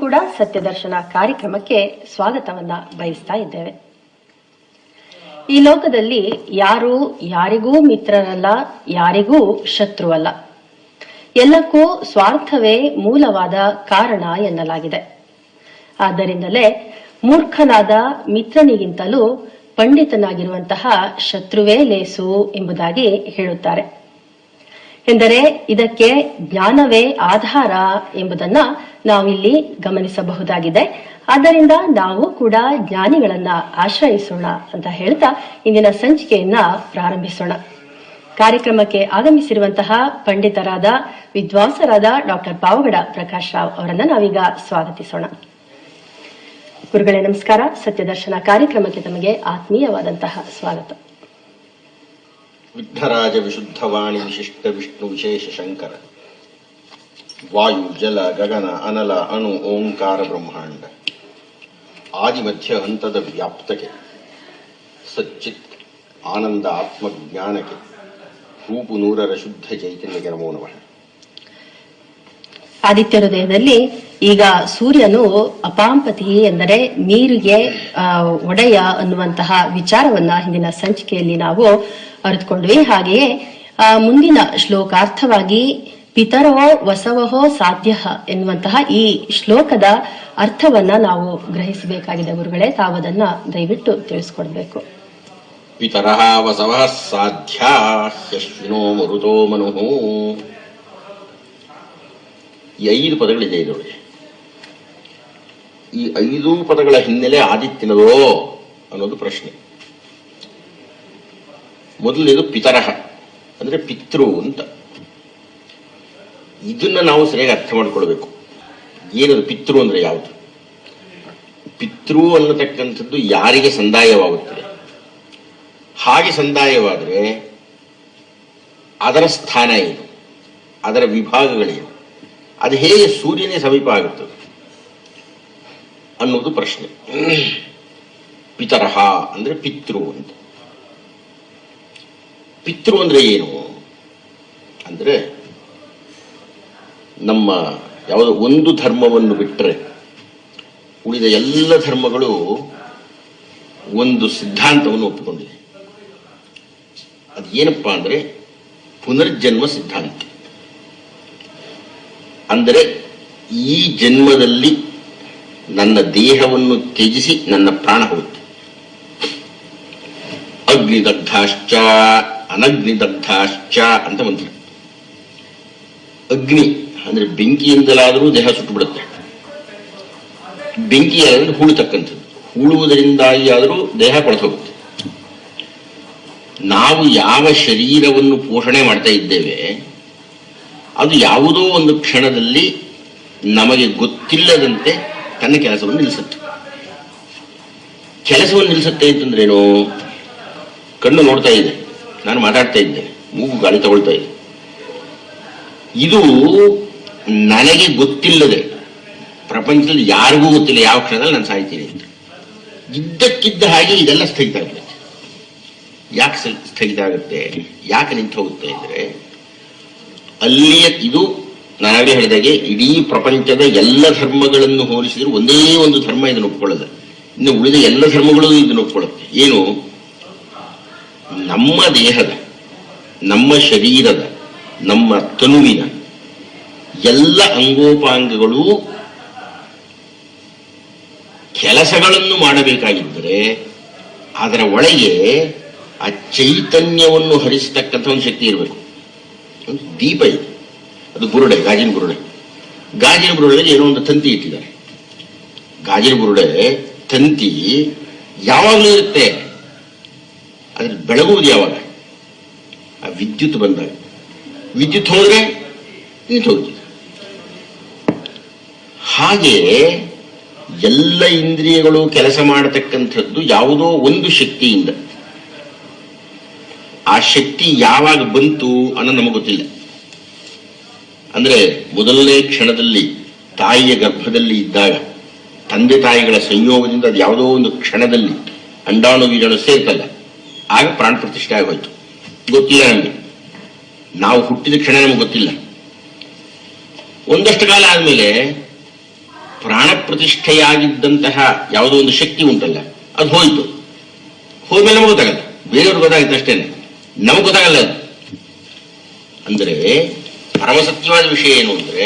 ಕೂಡ ಸತ್ಯದರ್ಶನ ಕಾರ್ಯಕ್ರಮಕ್ಕೆ ಸ್ವಾಗತವನ್ನ ಬಯಸ್ತಾ ಇದ್ದೇವೆ. ಈ ಲೋಕದಲ್ಲಿ ಯಾರು ಯಾರಿಗೂ ಮಿತ್ರರಲ್ಲ, ಯಾರಿಗೂ ಶತ್ರುವಲ್ಲ. ಎಲ್ಲಕ್ಕೂ ಸ್ವಾರ್ಥವೇ ಮೂಲವಾದ ಕಾರಣ ಎನ್ನಲಾಗಿದೆ. ಆದ್ದರಿಂದಲೇ ಮೂರ್ಖನಾದ ಮಿತ್ರನಿಗಿಂತಲೂ ಪಂಡಿತನಾಗಿರುವಂತಹ ಶತ್ರುವೇ ಲೇಸು ಎಂಬುದಾಗಿ ಹೇಳುತ್ತಾರೆ. ಎಂದರೆ ಇದಕ್ಕೆ ಜ್ಞಾನವೇ ಆಧಾರ ಎಂಬುದನ್ನ ನಾವಿಲ್ಲಿ ಗಮನಿಸಬಹುದಾಗಿದೆ. ಆದ್ದರಿಂದ ನಾವು ಕೂಡ ಜ್ಞಾನಿಗಳನ್ನ ಆಶ್ರಯಿಸೋಣ ಅಂತ ಹೇಳ್ತಾ ಇಂದಿನ ಸಂಚಿಕೆಯನ್ನ ಪ್ರಾರಂಭಿಸೋಣ. ಕಾರ್ಯಕ್ರಮಕ್ಕೆ ಆಗಮಿಸಿರುವಂತಹ ಪಂಡಿತರಾದ ವಿದ್ವಾಂಸರಾದ ಡಾಕ್ಟರ್ ಪಾವಗಡ ಪ್ರಕಾಶ್ ರಾವ್ ಅವರನ್ನ ನಾವೀಗ ಸ್ವಾಗತಿಸೋಣ. ಗುರುಗಳೇ ನಮಸ್ಕಾರ. ಸತ್ಯದರ್ಶನ ಕಾರ್ಯಕ್ರಮಕ್ಕೆ ತಮಗೆ ಆತ್ಮೀಯವಾದಂತಹ ಸ್ವಾಗತ. ವಿಘ್ನರಾಜ ವಿಶುದ್ಧವಾಣಿ ವಿಶಿಷ್ಟ ವಿಷ್ಣು ವಿಶೇಷ ಶಂಕರ ವಾಯು ಜಲ ಗಗನ ಅನಲ ಅಣು ಓಂಕಾರ ಬ್ರಹ್ಮಾಂಡ ಆದಿ ಮಧ್ಯ ಹಂತದ ವ್ಯಾಪ್ತಕ್ಕೆ ಸಚ್ಚಿತ್ ಆನಂದ ಆತ್ಮಜ್ಞಾನಕ್ಕೆ ರೂಪು ನೂರರ ಶುದ್ಧ ಚೈತನ್ಯಕ್ಕೆ ನಮೋ ನಮಃ. ಆದಿತ್ಯ ಹೃದಯದಲ್ಲಿ ಈಗ ಸೂರ್ಯನು ಅಪಾಂಪತಿ ಎಂದರೆ ನೀರಿಗೆ ಒಡೆಯ ಅನ್ನುವಂತಹ ವಿಚಾರವನ್ನ ಹಿಂದಿನ ಸಂಚಿಕೆಯಲ್ಲಿ ನಾವು ಅರಿತುಕೊಂಡ್ವಿ. ಹಾಗೆಯೇ ಮುಂದಿನ ಶ್ಲೋಕಾರ್ಥವಾಗಿ ಪಿತರೋ ವಸವಹೋ ಸಾಧ್ಯ ಎನ್ನುವಂತಹ ಈ ಶ್ಲೋಕದ ಅರ್ಥವನ್ನ ನಾವು ಗ್ರಹಿಸಬೇಕಾಗಿದೆ. ಗುರುಗಳೇ, ತಾವದನ್ನ ದಯವಿಟ್ಟು ತಿಳಿಸ್ಕೊಡ್ಬೇಕು. ಪಿತರಃ ವಸವಃ ಸಾಧ್ಯ ಯಶ್ವಿನೋ ಮರುತೋ ಮನುಃ. ಈ 5 ಪದಗಳಿದೆ ಇದರೊಳಗೆ. ಈ 5 ಪದಗಳ ಹಿನ್ನೆಲೆ ಆದಿತ್ಯನದೋ ಅನ್ನೋದು ಪ್ರಶ್ನೆ. ಮೊದಲನೇದು ಪಿತರಃ ಅಂದ್ರೆ ಪಿತೃ ಅಂತ. ಇದನ್ನ ನಾವು ಸರಿಯಾಗಿ ಅರ್ಥ ಮಾಡಿಕೊಳ್ಬೇಕು. ಏನದು ಪಿತೃ ಅಂದ್ರೆ ಯಾವುದು? ಪಿತೃ ಅನ್ನತಕ್ಕಂಥದ್ದು ಯಾರಿಗೆ ಸಂದಾಯವಾಗುತ್ತದೆ, ಹಾಗೆ ಸಂದಾಯವಾದರೆ ಅದರ ಸ್ಥಾನ ಏನು, ಅದರ ವಿಭಾಗಗಳೇನು, ಅದು ಹೇಗೆ ಸೂರ್ಯನೇ ಸಮೀಪ ಆಗುತ್ತದೆ ಅನ್ನೋದು ಪ್ರಶ್ನೆ. ಪಿತರಃ ಅಂದ್ರೆ ಪಿತೃ ಅಂತ. ಪಿತೃ ಅಂದ್ರೆ ಏನು ಅಂದ್ರೆ, ನಮ್ಮ ಯಾವುದೋ ಒಂದು ಧರ್ಮವನ್ನು ಬಿಟ್ಟರೆ ಉಳಿದ ಎಲ್ಲ ಧರ್ಮಗಳು ಒಂದು ಸಿದ್ಧಾಂತವನ್ನು ಒಪ್ಪಿಕೊಂಡಿದೆ. ಅದು ಏನಪ್ಪಾ ಅಂದ್ರೆ ಪುನರ್ಜನ್ಮ ಸಿದ್ಧಾಂತ. ಅಂದರೆ ಈ ಜನ್ಮದಲ್ಲಿ ನನ್ನ ದೇಹವನ್ನು ತ್ಯಜಿಸಿ ನನ್ನ ಪ್ರಾಣ ಹೋಗುತ್ತೆ. ಅಗ್ನಿದಗ್ಧಾಶ್ಚ ಅನಗ್ನಿದಗ್ಧಾಶ್ಚ ಅಂತ ಮಂತ್ರ. ಅಗ್ನಿ ಅಂದ್ರೆ ಬೆಂಕಿಯಿಂದಲಾದರೂ ದೇಹ ಸುಟ್ಟು ಬಿಡುತ್ತೆ. ಬೆಂಕಿ ಆದ್ರೆ ಹೂಳತಕ್ಕಂಥದ್ದು, ಹೂಳುವುದರಿಂದಾಗಿ ಆದರೂ ದೇಹ ಕೊಳೆತು ಹೋಗುತ್ತೆ. ನಾವು ಯಾವ ಶರೀರವನ್ನು ಪೋಷಣೆ ಮಾಡ್ತಾ ಇದ್ದೇವೆ ಅದು ಯಾವುದೋ ಒಂದು ಕ್ಷಣದಲ್ಲಿ ನಮಗೆ ಗೊತ್ತಿಲ್ಲದಂತೆ ತನ್ನ ಕೆಲಸವನ್ನು ನಿಲ್ಲಿಸುತ್ತೆ. ಕೆಲಸವನ್ನು ನಿಲ್ಲಿಸುತ್ತೆ ಅಂತಂದ್ರೇನು? ಕಣ್ಣು ನೋಡ್ತಾ ಇದೆ, ನಾನು ಮಾತಾಡ್ತಾ ಇದ್ದೆ, ಮೂಗು ಗಾಳಿ ತಗೊಳ್ತಾ ಇದೆ. ಇದು ನನಗೆ ಗೊತ್ತಿಲ್ಲದೆ, ಪ್ರಪಂಚದಲ್ಲಿ ಯಾರಿಗೂ ಗೊತ್ತಿಲ್ಲ ಯಾವ ಕ್ಷಣದಲ್ಲಿ ನಾನು ಸಾಯ್ತೀನಿ ಅಂತ. ಇದ್ದಕ್ಕಿದ್ದ ಹಾಗೆ ಇದೆಲ್ಲ ಸ್ಥಗಿತ ಆಗುತ್ತೆ. ಯಾಕೆ ಸ್ಥಗಿತ ಆಗುತ್ತೆ, ಯಾಕೆ ನಿಂತು ಹೋಗುತ್ತೆ ಅಂದ್ರೆ, ಅಲ್ಲಿಯ ಇದು ನಾನಾಗಲೇ ಹೇಳಿದಾಗೆ ಇಡೀ ಪ್ರಪಂಚದ ಎಲ್ಲ ಧರ್ಮಗಳನ್ನು ಹೋಲಿಸಿದ್ರು ಒಂದೇ ಒಂದು ಧರ್ಮ ಇದನ್ನು ಒಪ್ಕೊಳ್ಳಲ್ಲ. ಇನ್ನು ಉಳಿದ ಎಲ್ಲ ಧರ್ಮಗಳು ಇದನ್ನು ಒಪ್ಕೊಳ್ಳುತ್ತೆ. ಏನು? ನಮ್ಮ ದೇಹದ, ನಮ್ಮ ಶರೀರದ, ನಮ್ಮ ತನುವಿನ ಎಲ್ಲ ಅಂಗೋಪಾಂಗಗಳು ಕೆಲಸಗಳನ್ನು ಮಾಡಬೇಕಾಗಿದ್ದರೆ ಅದರ ಒಳಗೆ ಆ ಚೈತನ್ಯವನ್ನು ಹರಿಸತಕ್ಕಂಥ ಒಂದು ಶಕ್ತಿ ಇರಬೇಕು. ದೀಪ ಇದೆ, ಅದು ಬುರುಡೆ, ಗಾಜಿನ ಬುರುಡೆ. ಗಾಜಿನ ಬುರುಡೆಗೆ ಏನೋ ಒಂದು ತಂತಿ ಇಟ್ಟಿದ್ದಾರೆ. ಗಾಜಿನ ಬುರುಡೆ ತಂತಿ ಯಾವಾಗಲೂ ಇರುತ್ತೆ, ಅದ್ರ ಬೆಳಗುವುದು ಯಾವಾಗ? ಆ ವಿದ್ಯುತ್ ಬಂದಾಗ. ವಿದ್ಯುತ್ ಹೋದ್ರೆ ನಿಂತು ಹೋಗ್ತದೆ. ಹಾಗೆ ಎಲ್ಲ ಇಂದ್ರಿಯಗಳು ಕೆಲಸ ಮಾಡತಕ್ಕಂಥದ್ದು ಯಾವುದೋ ಒಂದು ಶಕ್ತಿಯಿಂದ. ಆ ಶಕ್ತಿ ಯಾವಾಗ ಬಂತು ಅನ್ನೋ ನಮಗೆ ಗೊತ್ತಿಲ್ಲ. ಅಂದ್ರೆ ಮೊದಲನೇ ಕ್ಷಣದಲ್ಲಿ ತಾಯಿಯ ಗರ್ಭದಲ್ಲಿ ಇದ್ದಾಗ ತಂದೆ ತಾಯಿಗಳ ಸಂಯೋಗದಿಂದ ಅದು ಯಾವುದೋ ಒಂದು ಕ್ಷಣದಲ್ಲಿ ಅಂಡಾಣು ವೀಜಾಣು ಸೇರ್ತಲ್ಲ, ಆಗ ಪ್ರಾಣ ಪ್ರತಿಷ್ಠೆ ಆಗೋಯ್ತು. ಗೊತ್ತಿಲ್ಲ ನಮಗೆ, ನಾವು ಹುಟ್ಟಿದ ಕ್ಷಣ ನಮಗೆ ಗೊತ್ತಿಲ್ಲ. ಒಂದಷ್ಟು ಕಾಲ ಆದ್ಮೇಲೆ ಪ್ರಾಣ ಪ್ರತಿಷ್ಠೆಯಾಗಿದ್ದಂತಹ ಯಾವುದೋ ಒಂದು ಶಕ್ತಿ ಉಂಟಲ್ಲ, ಅದು ಹೋಯ್ತು. ಹೋದ್ಮೇಲೆ ನಮಗೆ ಗೊತ್ತಾಗಲ್ಲ, ಬೇರೆಯವ್ರಿಗೆ ಗೊತ್ತಾಗುತ್ತೆ ಅಷ್ಟೇನೆ, ನಮಗೆ ಗೊತ್ತಾಗಲ್ಲ ಅದು. ಅಂದರೆ ಪರಮಸತ್ಯವಾದ ವಿಷಯ ಏನು ಅಂದರೆ,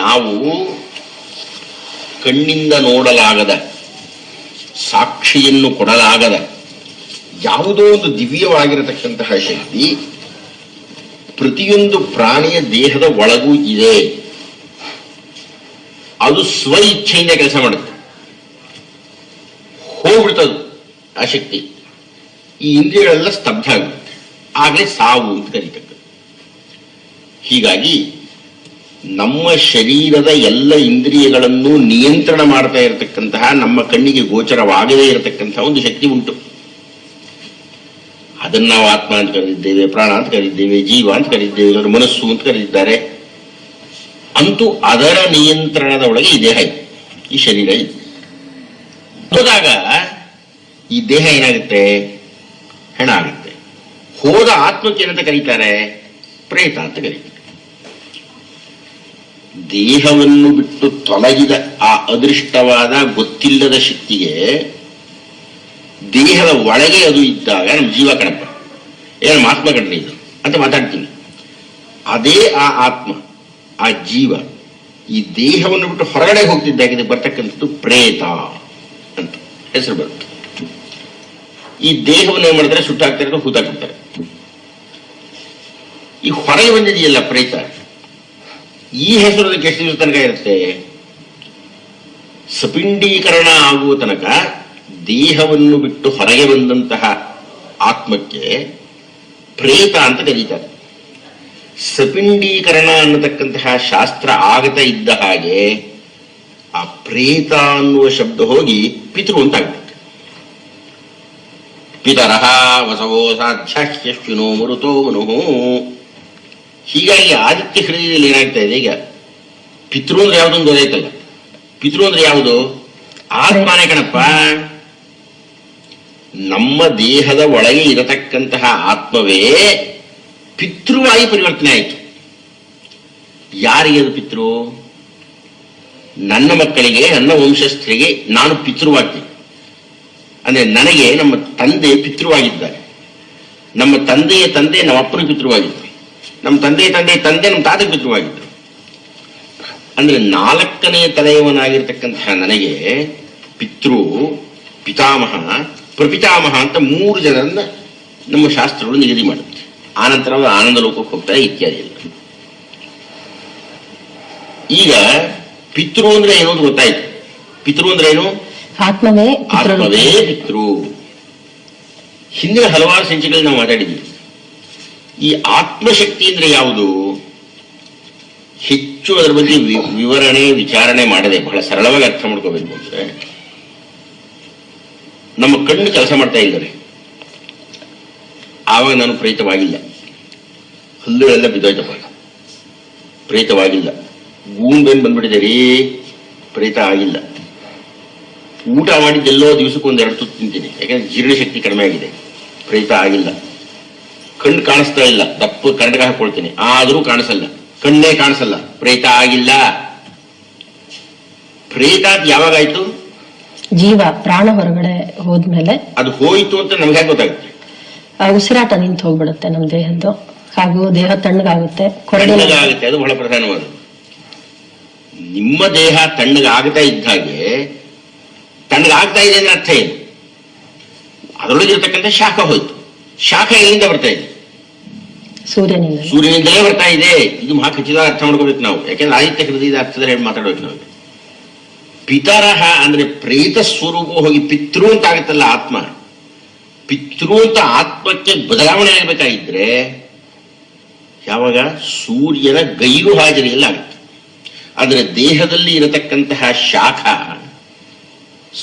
ನಾವು ಕಣ್ಣಿಂದ ನೋಡಲಾಗದ, ಸಾಕ್ಷಿಯನ್ನು ಕೊಡಲಾಗದ ಯಾವುದೋ ಒಂದು ದಿವ್ಯವಾಗಿರತಕ್ಕಂತಹ ಶಕ್ತಿ ಪ್ರತಿಯೊಂದು ಪ್ರಾಣಿಯ ದೇಹದ ಒಳಗೂ ಇದೆ. ಅದು ಸ್ವ ಇಚ್ಛೆಯಿಂದ ಕೆಲಸ ಮಾಡುತ್ತೆ. ಹೋಗ್ಬಿಡ್ತದು ಆ ಶಕ್ತಿ, ಈ ಇಂದ್ರಿಯಗಳೆಲ್ಲ ಸ್ತಬ್ಧ ಆಗುತ್ತೆ, ಆಗಲೇ ಸಾವು ಅಂತ ಕರೀತಕ್ಕದ್ದು. ಹೀಗಾಗಿ ನಮ್ಮ ಶರೀರದ ಎಲ್ಲ ಇಂದ್ರಿಯಗಳನ್ನು ನಿಯಂತ್ರಣ ಮಾಡ್ತಾ ಇರತಕ್ಕಂತಹ, ನಮ್ಮ ಕಣ್ಣಿಗೆ ಗೋಚರವಾಗದೇ ಇರತಕ್ಕಂತಹ ಒಂದು ಶಕ್ತಿ ಉಂಟು. ಅದನ್ನು ನಾವು ಆತ್ಮ ಅಂತ ಕರೆದಿದ್ದೇವೆ, ಪ್ರಾಣ ಅಂತ ಕರೆದಿದ್ದೇವೆ, ಜೀವ ಅಂತ ಕರೆದಿದ್ದೇವೆ, ಅದರ ಮನಸ್ಸು ಅಂತ ಕರೆದಿದ್ದಾರೆ. ಅಂತೂ ಅದರ ನಿಯಂತ್ರಣದ ಒಳಗೆ ಈ ದೇಹ ಇದೆ, ಈ ಶರೀರ ಇದೆ. ಹೋದಾಗ ಈ ದೇಹ ಏನಾಗುತ್ತೆ? ಹೆಣ ಆಗುತ್ತೆ. ಹೋದ ಆತ್ಮಕ್ಕೆ ಏನಂತ ಕರೀತಾರೆ? ಪ್ರೇತ ಅಂತ ಕರೀತಾರೆ. ದೇಹವನ್ನು ಬಿಟ್ಟು ತೊಲಗಿದ ಆ ಅದೃಷ್ಟವಾದ ಗೊತ್ತಿಲ್ಲದ ಶಕ್ತಿಗೆ ದೇಹದ ಒಳಗೆ ಅದು ಇದ್ದಾಗ ನಮ್ಮ ಜೀವ ಕಣಪ್ಪ, ನಮ್ಮ ಆತ್ಮ ಕಣ್ರಿ ಇದು ಅಂತ ಮಾತಾಡ್ತೀನಿ. ಅದೇ ಆ ಆತ್ಮ, ಆ ಜೀವ ಈ ದೇಹವನ್ನು ಬಿಟ್ಟು ಹೊರಗಡೆ ಹೋಗ್ತಿದ್ದಾಗಿದೆ ಬರ್ತಕ್ಕಂಥದ್ದು ಪ್ರೇತ ಅಂತ ಹೆಸರು ಬರುತ್ತೆ. ಈ ದೇಹವನ್ನು ಏನ್ ಮಾಡ್ತಾರೆ? ಸುಟ್ಟಾಕ್ತಾರೆ, ಹೂತಾಕ್ಬಿಡ್ತಾರೆ. ಈ ಹೊರಗೆ ಬಂದಿದೆಯಲ್ಲ ಪ್ರೇತ, ಈ ಹೆಸರು ಅದಕ್ಕೆ ಎಷ್ಟು ದಿವಸ ತನಕ ಇರುತ್ತೆ? ಸಪಿಂಡೀಕರಣ ಆಗುವ ತನಕ ದೇಹವನ್ನು ಬಿಟ್ಟು ಹೊರಗೆ ಬಂದಂತಹ ಆತ್ಮಕ್ಕೆ ಪ್ರೇತ ಅಂತ ಕರೀತಾರೆ. ಸಪಿಂಡೀಕರಣ ಅನ್ನತಕ್ಕಂತಹ ಶಾಸ್ತ್ರ ಆಗತಾ ಇದ್ದ ಹಾಗೆ ಆ ಪ್ರೇತ ಅನ್ನುವ ಶಬ್ದ ಹೋಗಿ ಪಿತೃ ಅಂತ ಆಗ್ಬಿಡುತ್ತೆ. ಪಿತರಹ ವಸವೋ ಸಾಧ್ಯಾಶ್ವಿನೋ ಮರುತೋ ಮನುಹು. ಹೀಗಾಗಿ ಆದಿತ್ಯ ಹೃದಯದಲ್ಲಿ ಏನಾಗ್ತಾ ಇದೆ ಈಗ? ಪಿತೃ ಅಂದ್ರೆ ಯಾವುದೊಂದು ಗೊತ್ತಾಯ್ತಲ್ಲ. ಪಿತೃ ಅಂದ್ರೆ ಯಾವುದು? ಆತ್ಮನೇ ಕಣಪ್ಪ. ನಮ್ಮ ದೇಹದ ಒಳಗೆ ಇರತಕ್ಕಂತಹ ಆತ್ಮವೇ ಪಿತೃವಾಗಿ ಪರಿವರ್ತನೆ ಆಯಿತು. ಯಾರಿಗೆ ಅದು ಪಿತೃ? ನನ್ನ ಮಕ್ಕಳಿಗೆ, ನನ್ನ ವಂಶಸ್ಥರಿಗೆ ನಾನು ಪಿತೃವಾಗ್ತೀನಿ. ಅಂದ್ರೆ ನನಗೆ ನಮ್ಮ ತಂದೆ ಪಿತೃವಾಗಿದ್ದಾರೆ. ನಮ್ಮ ತಂದೆಯ ತಂದೆ ನಮ್ಮ ಅಪ್ಪನ ಪಿತೃವಾಗಿದ್ದರು. ನಮ್ಮ ತಂದೆಯ ತಂದೆಯ ತಂದೆ ನಮ್ಮ ತಾತನ ಪಿತೃವಾಗಿದ್ದರು. ಅಂದ್ರೆ 4ನೇ ತಲೆಯವನಾಗಿರ್ತಕ್ಕಂತಹ ನನಗೆ ಪಿತೃ, ಪಿತಾಮಹ, ಪ್ರಪಿತಾಮಹ ಅಂತ 3 ಜನರನ್ನ ನಮ್ಮ ಶಾಸ್ತ್ರಗಳು ನಿಗದಿ ಮಾಡುತ್ತೆ. ಆನಂತರ ಅವರು ಆನಂದ ಲೋಕಕ್ಕೆ ಹೋಗ್ತಾರೆ, ಇತ್ಯಾದಿ ಎಲ್ಲ. ಈಗ ಪಿತೃ ಅಂದ್ರೆ ಏನು ಅಂತ ಗೊತ್ತಾಯ್ತು. ಪಿತೃ ಅಂದ್ರೆ ಏನು? ಆತ್ಮವೇ ಪಿತೃ. ಹಿಂದಿನ ಹಲವಾರು ಸಂಚಿಕೆಗಳಲ್ಲಿ ನಾವು ಮಾತಾಡಿದ್ವಿ. ಈ ಆತ್ಮಶಕ್ತಿ ಅಂದ್ರೆ ಯಾವುದು? ಹೆಚ್ಚು ಅದರ ಬಗ್ಗೆ ವಿವರಣೆ ವಿಚಾರಣೆ ಮಾಡದೆ ಬಹಳ ಸರಳವಾಗಿ ಅರ್ಥ ಮಾಡ್ಕೋಬೇಕು ಅಂದ್ರೆ, ನಮ್ಮ ಕಣ್ಣು ಕೆಲಸ ಮಾಡ್ತಾ ಇದ್ದಾರೆ, ಆವಾಗ ನಾನು ಪ್ರೇತವಾಗಿಲ್ಲ. ಹಲ್ಲುಗಳೆಲ್ಲ ಬಿದ್ದೋಯ್ತಪ್ಪ, ಪ್ರೇತವಾಗಿಲ್ಲ. ಗೂಂಬೇನ್ ಬಂದ್ಬಿಟ್ಟಿದೆ ರೀ, ಪ್ರೇತ ಆಗಿಲ್ಲ. ಊಟ ಮಾಡಿದ್ದೆಲ್ಲೋ ದಿವಸಕ್ಕೆ 1-2 ತುತ್ತು ತಿಂತೀನಿ, ಯಾಕಂದ್ರೆ ಜೀರ್ಣಶಕ್ತಿ ಕಡಿಮೆ ಆಗಿದೆ, ಪ್ರೇತ ಆಗಿಲ್ಲ. ಕಣ್ಣು ಕಾಣಿಸ್ತಾ ಇಲ್ಲ, ದಪ್ಪ ಕನ್ನಡಕ ಹಾಕೊಳ್ತೀನಿ, ಆದರೂ ಕಾಣಿಸಲ್ಲ, ಕಣ್ಣೇ ಕಾಣಿಸಲ್ಲ, ಪ್ರೇತ ಆಗಿಲ್ಲ. ಪ್ರೇತ ಯಾವಾಗಾಯ್ತು? ಜೀವ ಪ್ರಾಣ ಹೊರಗಡೆ ಹೋದ್ಮೇಲೆ. ಅದು ಹೋಯ್ತು ಅಂತ ನಮ್ಗೆ ಹೇಗೆ ಗೊತ್ತಾಗುತ್ತೆ? ಉಸಿರಾಟ ನಿಂತು ಹೋಗ್ಬಿಡುತ್ತೆ ನಮ್ಮ ದೇಹದ್ದು, ಹಾಗೂ ದೇಹ ತಣ್ಣಗಾಗುತ್ತೆ, ಕೊರಡಾಗುತ್ತೆ. ಅದು ಬಹಳ ಪ್ರಧಾನವಾದ. ನಿಮ್ಮ ದೇಹ ತಣ್ಣಗಾಗ್ತಾ ಇದ್ದ ಹಾಗೆ, ತಣ್ಣಗಾಗ್ತಾ ಇದೆ ಅಂದ್ರೆ ಅರ್ಥ ಏನು? ಅದರೊಳಗಿರ್ತಕ್ಕಂಥ ಶಾಖ ಹೋಯ್ತು. ಶಾಖ ಎಲ್ಲಿಂದ ಬರ್ತಾ ಇದೆ? ಸೂರ್ಯನಿಂದಲೇ ಬರ್ತಾ ಇದೆ. ಇದು ಮಹಾ ಖಚಿತ ಅರ್ಥ ಮಾಡ್ಕೋಬೇಕು ನಾವು, ಯಾಕೆಂದ್ರೆ ಆದಿತ್ಯ ಹೃದಯದ ಅರ್ಥದಲ್ಲಿ ಮಾತಾಡ್ಬೇಕು ನಾವು. ಪಿತರಹ ಅಂದ್ರೆ ಪ್ರೇತ ಸ್ವರೂಪ ಹೋಗಿ ಪಿತೃ ಅಂತ ಆಗುತ್ತಲ್ಲ ಆತ್ಮ. ಪಿತೃ ಅಂತ ಆತ್ಮಕ್ಕೆ ಬದಲಾವಣೆ ಆಗಬೇಕಾಗಿದ್ರೆ ಯಾವಾಗ? ಸೂರ್ಯನ ಗೈರು ಹಾಜರಿಯಲ್ಲಿ ಆಗುತ್ತೆ. ಆದರೆ ದೇಹದಲ್ಲಿ ಇರತಕ್ಕಂತಹ ಶಾಖ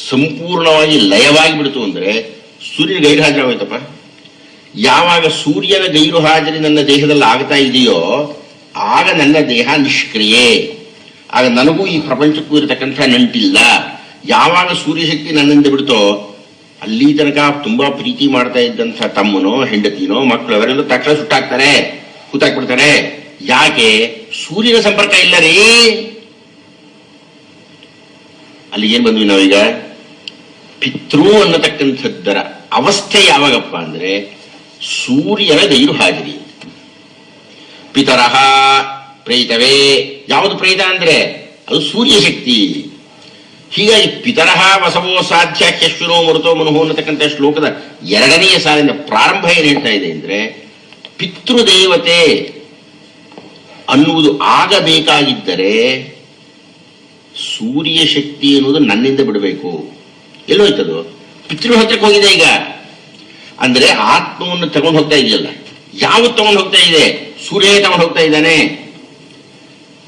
ಸಂಪೂರ್ಣವಾಗಿ ಲಯವಾಗಿ ಬಿಡ್ತು ಅಂದ್ರೆ ಸೂರ್ಯನ ಗೈರು ಹಾಜರಾಗೋಯ್ತಪ್ಪ. ಯಾವಾಗ ಸೂರ್ಯನ ಗೈರು ಹಾಜರಿ ನನ್ನ ದೇಹದಲ್ಲಿ ಆಗ್ತಾ ಇದೆಯೋ ಆಗ ನನ್ನ ದೇಹ ನಿಷ್ಕ್ರಿಯೆ. ಆಗ ನನಗೂ ಈ ಪ್ರಪಂಚಕ್ಕೂ ಇರತಕ್ಕಂಥ ನಂಟಿಲ್ಲ. ಯಾವಾಗ ಸೂರ್ಯಶಕ್ತಿ ನನ್ನಿಂದ ಬಿಡ್ತೋ ಅಲ್ಲಿ ತನಕ ತುಂಬಾ ಪ್ರೀತಿ ಮಾಡ್ತಾ ಇದ್ದಂಥ ತಮ್ಮನೋ ಹೆಂಡತಿನೋ ಮಕ್ಕಳು ಅವರೆಲ್ಲ ತಕ್ಷಣ ಸುಟ್ಟಾಕ್ತಾರೆ, ಕೂತಾಕ್ಬಿಡ್ತಾರೆ. ಯಾಕೆ? ಸೂರ್ಯನ ಸಂಪರ್ಕ ಇಲ್ಲ ರೀ. ಅಲ್ಲಿಗೇನು ಬಂದ್ವಿ ನಾವೀಗ? ಪಿತೃ ಅನ್ನತಕ್ಕಂಥದ್ದರ ಅವಸ್ಥೆ ಯಾವಾಗಪ್ಪ ಅಂದ್ರೆ ಸೂರ್ಯನ ಗೈರು ಹಾಜರಿ. ಪಿತರಹ ಪ್ರೇತವೇ, ಯಾವುದು ಪ್ರೇತ ಅಂದ್ರೆ ಅದು ಸೂರ್ಯ ಶಕ್ತಿ. ಹೀಗಾಗಿ ಪಿತರಹ ವಸವೋ ಸಾಧ್ಯ ಹ್ಯಶ್ವಿನೋ ಮರುತೋ ಮನುಹೋ ಅನ್ನತಕ್ಕಂಥ ಶ್ಲೋಕದ 2ನೇ ಸಾಲಿನ ಪ್ರಾರಂಭ ಏನ್ ಹೇಳ್ತಾ ಇದೆ ಅಂದ್ರೆ ಪಿತೃದೇವತೆ ಅನ್ನುವುದು ಆಗಬೇಕಾಗಿದ್ದರೆ ಸೂರ್ಯ ಶಕ್ತಿ ಎನ್ನುವುದು ನನ್ನಿಂದ ಬಿಡಬೇಕು. ಎಲ್ಲೋಯ್ತದು? ಪಿತೃ ಹತ್ರಕ್ಕೆ ಹೋಗಿದೆ ಈಗ. ಅಂದ್ರೆ ಆತ್ಮವನ್ನು ತಗೊಂಡು ಹೋಗ್ತಾ ಇದೆಯಲ್ಲ, ಯಾವತ್ತು ತಗೊಂಡು ಹೋಗ್ತಾ ಇದೆ? ಸೂರ್ಯ ತಗೊಂಡು ಹೋಗ್ತಾ ಇದ್ದಾನೆ.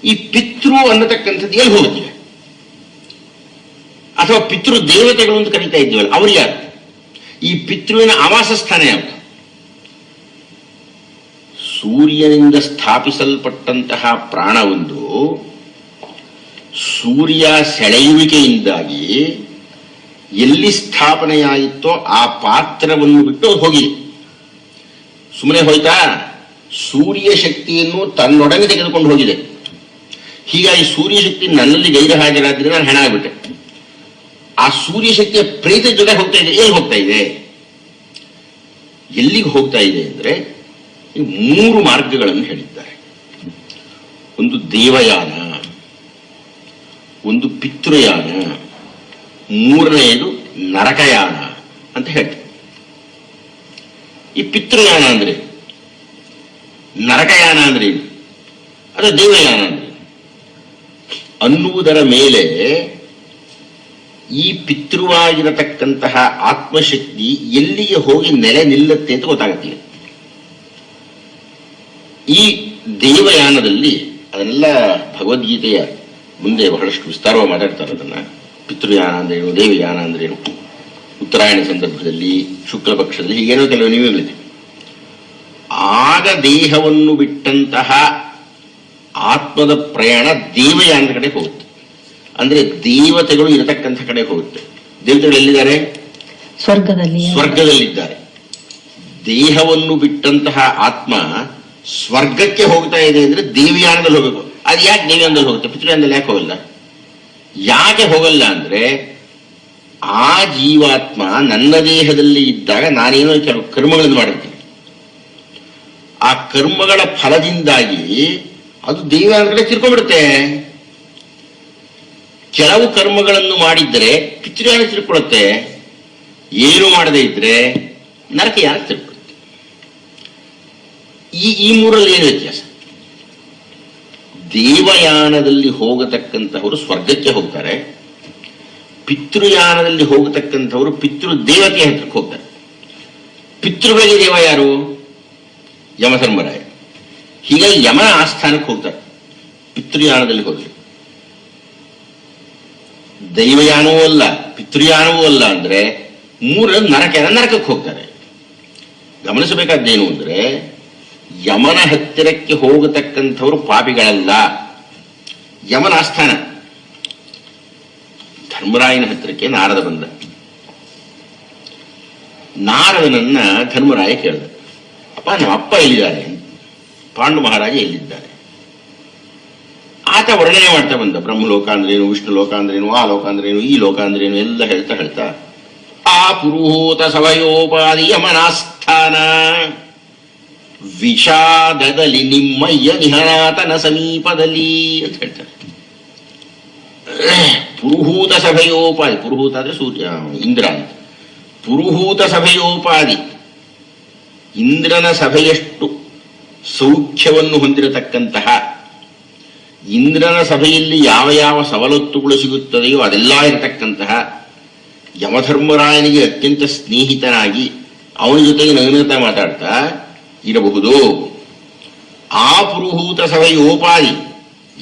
ಈ ಪಿತೃ ಅನ್ನತಕ್ಕಂಥದ್ದು ಎಲ್ಲಿ ಹೋಗುತ್ತೆ? ಅಥವಾ ಪಿತೃ ದೇವತೆಗಳು ಅಂತ ಕರೀತಾ ಇದ್ದೀವಲ್ಲ, ಅವ್ರು ಯಾರು? ಈ ಪಿತೃವಿನ ಆವಾಸ ಸ್ಥಾನ ಯಾವುದು? ಸೂರ್ಯನಿಂದ ಸ್ಥಾಪಿಸಲ್ಪಟ್ಟಂತಹ ಪ್ರಾಣವೊಂದು ಸೂರ್ಯ ಸೆಳೆಯುವಿಕೆಯಿಂದಾಗಿ ಎಲ್ಲಿ ಸ್ಥಾಪನೆಯಾಯಿತೋ ಆ ಪಾತ್ರವನ್ನು ಬಿಟ್ಟು ಹೋಗಿದೆ. ಸುಮ್ಮನೆ ಹೋಯ್ತಾ? ಸೂರ್ಯ ಶಕ್ತಿಯನ್ನು ತನ್ನೊಡನೆ ತೆಗೆದುಕೊಂಡು ಹೋಗಿದೆ. ಹೀಗಾಗಿ ಸೂರ್ಯ ಶಕ್ತಿ ನನ್ನಲ್ಲಿ ಗೈರು ಹಾಜರಾದ್ರೆ ನಾನು ಹೆಣ ಆಗ್ಬಿಟ್ಟೆ. ಆ ಸೂರ್ಯ ಶಕ್ತಿಯ ಪ್ರೇತ ಜೊತೆ ಹೋಗ್ತಾ ಇದೆ. ಎಲ್ಲಿ ಹೋಗ್ತಾ ಇದೆ? ಎಲ್ಲಿಗೆ ಹೋಗ್ತಾ ಇದೆ ಅಂದ್ರೆ 3 ಮಾರ್ಗಗಳನ್ನು ಹೇಳಿದ್ದಾರೆ. ಒಂದು ದೇವಯಾನ, ಒಂದು ಪಿತೃಯಾನ, 3ನೇದು ನರಕಯಾನ ಅಂತ ಹೇಳ್ತಾರೆ. ಈ ಪಿತೃಯಾನ ಅಂದ್ರೆ, ನರಕಯಾನ ಅಂದ್ರೆ ಏನು, ಅದು ದೇವಯಾನ ಅಂದ್ರೆ ಅನ್ನುವುದರ ಮೇಲೆ ಈ ಪಿತೃವಾಗಿರತಕ್ಕಂತಹ ಆತ್ಮಶಕ್ತಿ ಎಲ್ಲಿಗೆ ಹೋಗಿ ನೆಲೆ ನಿಲ್ಲುತ್ತೆ ಅಂತ ಗೊತ್ತಾಗುತ್ತೆ. ಈ ದೇವಯಾನದಲ್ಲಿ ಅದನ್ನೆಲ್ಲ ಭಗವದ್ಗೀತೆಯ ಮುಂದೆ ಬಹಳಷ್ಟು ವಿಸ್ತಾರವಾಗಿ ಮಾತಾಡ್ತಾರೆ. ಅದನ್ನ ಪಿತೃಯಾನ ಅಂದ್ರೇನು, ದೇವಯಾನ ಅಂದ್ರೇನು, ಉತ್ತರಾಯಣ ಸಂದರ್ಭದಲ್ಲಿ, ಶುಕ್ಲ ಪಕ್ಷದಲ್ಲಿ, ಹೀಗೇನೋ ಕೆಲವು ನಿಯಮಗಳಿದೆ. ಆಗ ದೇಹವನ್ನು ಬಿಟ್ಟಂತಹ ಆತ್ಮದ ಪ್ರಯಾಣ ದೇವಯಾನದ ಕಡೆ ಹೋಗುತ್ತೆ. ಅಂದ್ರೆ ದೇವತೆಗಳು ಇರತಕ್ಕಂಥ ಕಡೆ ಹೋಗುತ್ತೆ. ದೇವತೆಗಳು ಎಲ್ಲಿದ್ದಾರೆ? ಸ್ವರ್ಗದಲ್ಲಿದ್ದಾರೆ. ದೇಹವನ್ನು ಬಿಟ್ಟಂತಹ ಆತ್ಮ ಸ್ವರ್ಗಕ್ಕೆ ಹೋಗ್ತಾ ಇದೆ ಅಂದ್ರೆ ದೇವಯಾನದಲ್ಲಿ ಹೋಗಬೇಕು. ಅದು ಯಾಕೆ ದೇವಯಾನದಲ್ಲಿ ಹೋಗುತ್ತೆ? ಪಿತೃಯಾನದಲ್ಲಿ ಯಾಕೆ ಹೋಗಲ್ಲ? ಯಾಕೆ ಹೋಗಲ್ಲ ಅಂದ್ರೆ ಆ ಜೀವಾತ್ಮ ನನ್ನ ದೇಹದಲ್ಲಿ ಇದ್ದಾಗ ನಾನೇನೋ ಕೆಲವು ಕರ್ಮಗಳನ್ನು ಮಾಡಿರ್ತೀನಿ. ಆ ಕರ್ಮಗಳ ಫಲದಿಂದಾಗಿ ಅದು ದೇವಯಾನದ ಕಡೆ ತಿರ್ಕೊಂಡ್ಬಿಡುತ್ತೆ. ಕೆಲವು ಕರ್ಮಗಳನ್ನು ಮಾಡಿದ್ರೆ ಪಿತೃಯಾನ ತಿರ್ಕೊಳ್ಳುತ್ತೆ, ಏನು ಮಾಡದೇ ಇದ್ರೆ ನರಕಯಾನ ತಿರ್ಕೊಳ್ಳುತ್ತೆ. ಈ 3ರಲ್ಲಿ ಏನು ವ್ಯತ್ಯಾಸ? ದೇವಯಾನದಲ್ಲಿ ಹೋಗತಕ್ಕಂಥವರು ಸ್ವರ್ಗಕ್ಕೆ ಹೋಗ್ತಾರೆ, ಪಿತೃಯಾನದಲ್ಲಿ ಹೋಗತಕ್ಕಂಥವರು ಪಿತೃ ದೇವತೆಯ ಹತ್ರಕ್ಕೆ ಹೋಗ್ತಾರೆ. ಪಿತೃಗಳಿಗೆ ದೇವ ಯಾರು? ಯಮಧರ್ಮರಾಯ. ಹೀಗಾಗಿ ಯಮನ ಆಸ್ಥಾನಕ್ಕೆ ಹೋಗ್ತಾರೆ ಪಿತೃಯಾನದಲ್ಲಿ ಹೋಗಿ. ದೈವಯಾನವೂ ಅಲ್ಲ ಪಿತೃಯಾನವೂ ಅಲ್ಲ ಅಂದ್ರೆ 3ರಲ್ಲಿ ನರಕಕ್ಕೆ ಹೋಗ್ತಾರೆ. ಗಮನಿಸಬೇಕಾದ್ದೇನು ಅಂದ್ರೆ ಯಮನ ಹತ್ತಿರಕ್ಕೆ ಹೋಗತಕ್ಕಂಥವರು ಪಾಪಿಗಳಲ್ಲ. ಯಮನ ಆಸ್ಥಾನ. ಧರ್ಮರಾಯನ ಹತ್ತಿರಕ್ಕೆ ನಾರದ ಬಂದ. ನಾರದನನ್ನ ಧರ್ಮರಾಯ ಕೇಳಿದ, ಅಪ್ಪ ನಮ್ಮ ಅಪ್ಪ ಎಲ್ಲಿದ್ದಾರೆ? ಪಾಂಡು ಮಹಾರಾಜ ಎಲ್ಲಿದ್ದಾರೆ? ಆತ ವರ್ಣನೆ ಮಾಡ್ತಾ ಬಂದ. ಬ್ರಹ್ಮಲೋಕ ಅಂದ್ರೇನು, ವಿಷ್ಣು ಲೋಕ ಅಂದ್ರೇನು, ಆ ಲೋಕ ಅಂದ್ರೇನು, ಈ ಲೋಕ ಅಂದ್ರೇನು ಎಲ್ಲ ಹೇಳ್ತಾ ಆ ಪುರುಹೂತ ಸವಯೋಪಾದಿ ಯಮನಾಸ್ಥಾನ ವಿಷಾದದಲ್ಲಿ ನಿಮ್ಮಯ್ಯ ನಿಹನಾಥನ ಸಮೀಪದಲ್ಲಿ ಅಂತ ಹೇಳ್ತಾರೆ. ಪುರುಹೂತ ಸಭೆಯೋಪಾದಿ, ಪುರುಹೂತ ಅಂದ್ರೆ ಸೂರ್ಯ, ಇಂದ್ರ ಅಂತ. ಪುರುಹೂತ ಸಭೆಯೋಪಾದಿ, ಇಂದ್ರನ ಸಭೆಯಷ್ಟು ಸೌಖ್ಯವನ್ನು ಹೊಂದಿರತಕ್ಕಂತಹ, ಇಂದ್ರನ ಸಭೆಯಲ್ಲಿ ಯಾವ ಯಾವ ಸವಲತ್ತುಗಳು ಸಿಗುತ್ತದೆಯೋ ಅದೆಲ್ಲ ಇರತಕ್ಕಂತಹ ಯಮಧರ್ಮರಾಯನಿಗೆ ಅತ್ಯಂತ ಸ್ನೇಹಿತನಾಗಿ ಅವನ ಜೊತೆಗೆ ನಗನಗ್ತಾ ಮಾತಾಡ್ತಾ ಇರಬಹುದು. ಆ ಪುರುಹೂತ ಸಭೆಯೋಪಾದಿ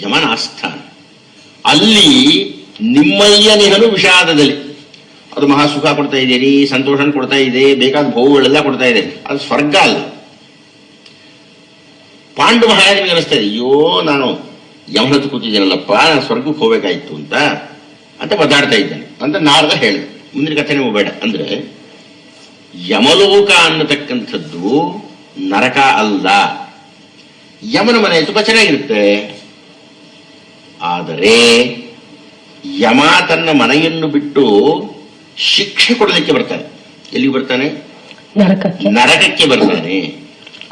ಯಮನ ಆಸ್ಥಾನ. ಅಲ್ಲಿ ನಿಮ್ಮಯ್ಯ ನಿಹನು ವಿಷಾದದಲ್ಲಿ, ಅದು ಮಹಾ ಸುಖ ಕೊಡ್ತಾ ಇದ್ದೀರಿ, ಸಂತೋಷ ಕೊಡ್ತಾ ಇದೆ, ಬೇಕಾದ ಭೋಗಗಳೆಲ್ಲ ಕೊಡ್ತಾ ಇದೆ. ಅದು ಸ್ವರ್ಗ ಅಲ್ಲ. ಪಾಂಡು ಮಹಾರಾಜನಿಗೆ ಅನಿಸ್ತಾ ಇದೆ, ಅಯ್ಯೋ ನಾನು ಯಮನತ್ತು ಕೂತಿದ್ದೇನಲ್ಲಪ್ಪ, ನಾನು ಸ್ವರ್ಗಕ್ಕೆ ಹೋಗ್ಬೇಕಾಯ್ತು ಅಂತ ಮಾತಾಡ್ತಾ ಇದ್ದಾನೆ ಅಂತ ನಾರದ ಹೇಳಿದ. ಮುಂದಿನ ಕಥೆ ನೀವು ಬೇಡ. ಅಂದ್ರೆ ಯಮಲೋಕ ಅನ್ನತಕ್ಕಂಥದ್ದು ನರಕ ಅಲ್ಲ. ಯಮನ ಮನೆ ತುಂಬಾ ಚೆನ್ನಾಗಿರುತ್ತೆ. ಆದರೆ ಯಮ ತನ್ನ ಮನೆಯನ್ನು ಬಿಟ್ಟು ಶಿಕ್ಷೆ ಕೊಡಲಿಕ್ಕೆ ಬರ್ತಾನೆ. ಎಲ್ಲಿಗೆ ಬರ್ತಾನೆ? ನರಕಕ್ಕೆ ಬರ್ತಾನೆ.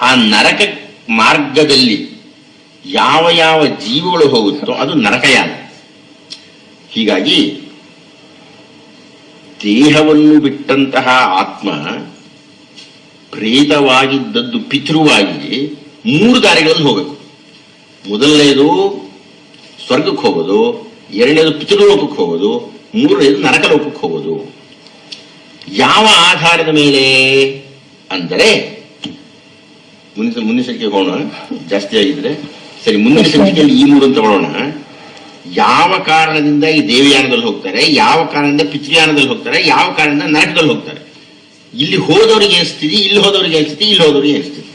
ಆ ನರಕ ಮಾರ್ಗದಲ್ಲಿ ಯಾವ ಯಾವ ಜೀವಗಳು ಹೋಗುತ್ತೋ ಅದು ನರಕಯಾನ. ಹೀಗಾಗಿ ದೇಹವನ್ನು ಬಿಟ್ಟಂತಹ ಆತ್ಮ ಪ್ರೇತವಾಗಿದ್ದದ್ದು ಪಿತೃವಾಗಿ 3 ದಾರಿಗಳಲ್ಲಿ ಹೋಗಬೇಕು. ಮೊದಲನೇದು ಸ್ವರ್ಗಕ್ಕೆ ಹೋಗೋದು, ಎರಡನೇದು ಪಿತೃಲೋಕಕ್ಕೆ ಹೋಗೋದು, ಮೂರನೇದು ನರಕಲೋಕಕ್ಕೆ ಹೋಗೋದು. ಯಾವ ಆಧಾರದ ಮೇಲೆ ಅಂದರೆ ಮುಂದಿನ ಸಂಖ್ಯೆಗೆ ಹೋಗೋಣ, ಜಾಸ್ತಿ ಆಗಿದ್ರೆ ಸರಿ. ಮುಂದಿನ ಸಂಚಿಕೆಯಲ್ಲಿ ಈ 3 ತಗೊಳ್ಳೋಣ. ಯಾವ ಕಾರಣದಿಂದ ಈ ದೇವಯಾನದಲ್ಲಿ ಹೋಗ್ತಾರೆ, ಯಾವ ಕಾರಣದಿಂದ ಪಿತೃಯಾನದಲ್ಲಿ ಹೋಗ್ತಾರೆ, ಯಾವ ಕಾರಣದಿಂದ ನರಕದಲ್ಲಿ ಹೋಗ್ತಾರೆ. ಇಲ್ಲಿ ಹೋದವರಿಗೆ ಏನ್ ಸ್ಥಿತಿ, ಇಲ್ಲಿ ಹೋದವರಿಗೆ ಏನ್ ಸ್ಥಿತಿ, ಇಲ್ಲಿ ಹೋದವರಿಗೆ ಏನ್ ಸ್ಥಿತಿ.